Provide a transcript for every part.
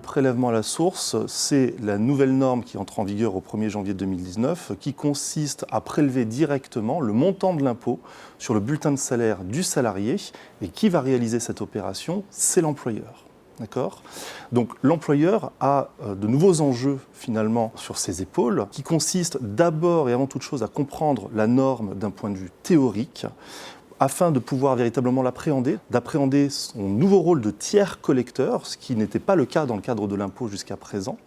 prélèvement à la source, c'est la nouvelle norme qui entre en vigueur au 1er janvier 2019, qui consiste à prélever directement le montant de l'impôt sur le bulletin de salaire du salarié. Et qui va réaliser cette opération? C'est l'employeur. D'accord ? Donc l'employeur a de nouveaux enjeux finalement sur ses épaules, qui consistent d'abord et avant toute chose à comprendre la norme d'un point de vue théorique, afin de pouvoir véritablement l'appréhender, d'appréhender son nouveau rôle de tiers collecteur, ce qui n'était pas le cas dans le cadre de l'impôt jusqu'à présent,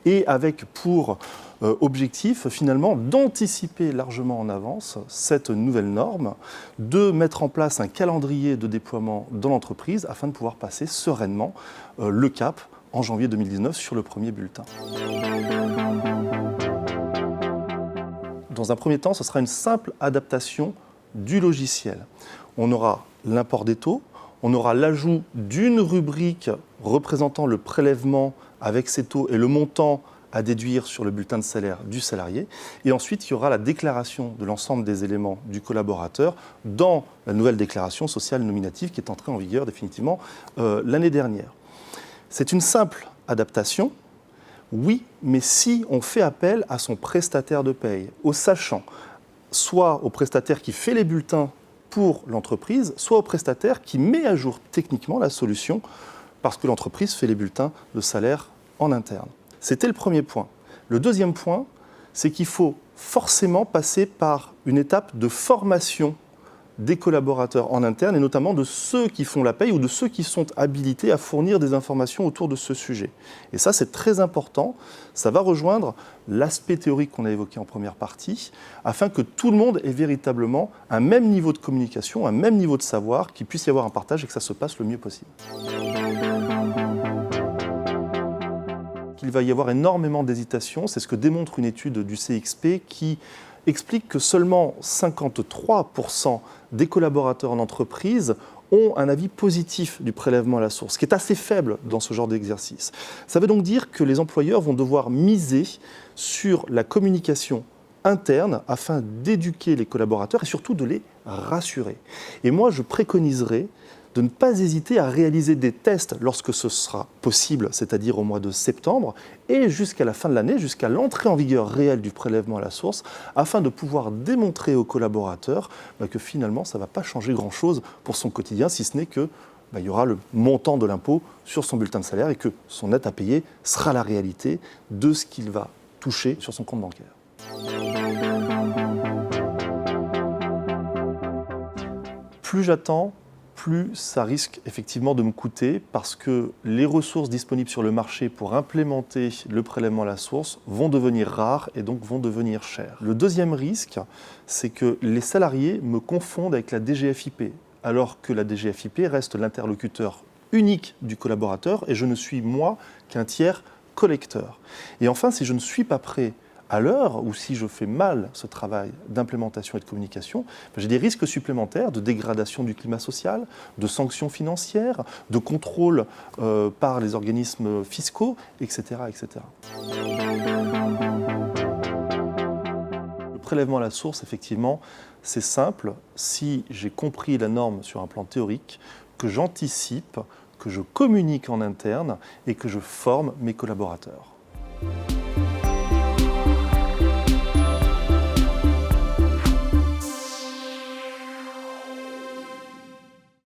et avec pour objectif finalement d'anticiper largement en avance cette nouvelle norme, de mettre en place un calendrier de déploiement dans l'entreprise afin de pouvoir passer sereinement le cap en janvier 2019 sur le premier bulletin. Dans un premier temps, ce sera une simple adaptation du logiciel. On aura l'import des taux, on aura l'ajout d'une rubrique représentant le prélèvement avec ces taux et le montant à déduire sur le bulletin de salaire du salarié. Et ensuite, il y aura la déclaration de l'ensemble des éléments du collaborateur dans la nouvelle déclaration sociale nominative qui est entrée en vigueur définitivement l'année dernière. C'est une simple adaptation, oui, mais si on fait appel à son prestataire de paye, au sachant, soit au prestataire qui fait les bulletins pour l'entreprise, soit au prestataire qui met à jour techniquement la solution parce que l'entreprise fait les bulletins de salaire en interne. C'était le premier point. Le deuxième point, c'est qu'il faut forcément passer par une étape de formation des collaborateurs en interne et notamment de ceux qui font la paye ou de ceux qui sont habilités à fournir des informations autour de ce sujet. Et ça, c'est très important. Ça va rejoindre l'aspect théorique qu'on a évoqué en première partie, afin que tout le monde ait véritablement un même niveau de communication, un même niveau de savoir, qu'il puisse y avoir un partage et que ça se passe le mieux possible. Il va y avoir énormément d'hésitation, c'est ce que démontre une étude du CXP qui explique que seulement 53% des collaborateurs en entreprise ont un avis positif du prélèvement à la source, ce qui est assez faible dans ce genre d'exercice. Ça veut donc dire que les employeurs vont devoir miser sur la communication interne afin d'éduquer les collaborateurs et surtout de les rassurer. Et moi, je préconiserais de ne pas hésiter à réaliser des tests lorsque ce sera possible, c'est-à-dire au mois de septembre, et jusqu'à la fin de l'année, jusqu'à l'entrée en vigueur réelle du prélèvement à la source, afin de pouvoir démontrer aux collaborateurs que finalement, ça ne va pas changer grand-chose pour son quotidien, si ce n'est que il y aura le montant de l'impôt sur son bulletin de salaire et que son net à payer sera la réalité de ce qu'il va toucher sur son compte bancaire. Plus j'attends, plus ça risque effectivement de me coûter parce que les ressources disponibles sur le marché pour implémenter le prélèvement à la source vont devenir rares et donc vont devenir chères. Le deuxième risque, c'est que les salariés me confondent avec la DGFiP, alors que la DGFiP reste l'interlocuteur unique du collaborateur et je ne suis moi qu'un tiers collecteur. Et enfin, si je ne suis pas prêt à l'heure, ou si je fais mal ce travail d'implémentation et de communication, j'ai des risques supplémentaires de dégradation du climat social, de sanctions financières, de contrôle par les organismes fiscaux, etc., etc. Le prélèvement à la source, effectivement, c'est simple. Si j'ai compris la norme sur un plan théorique, que j'anticipe, que je communique en interne et que je forme mes collaborateurs.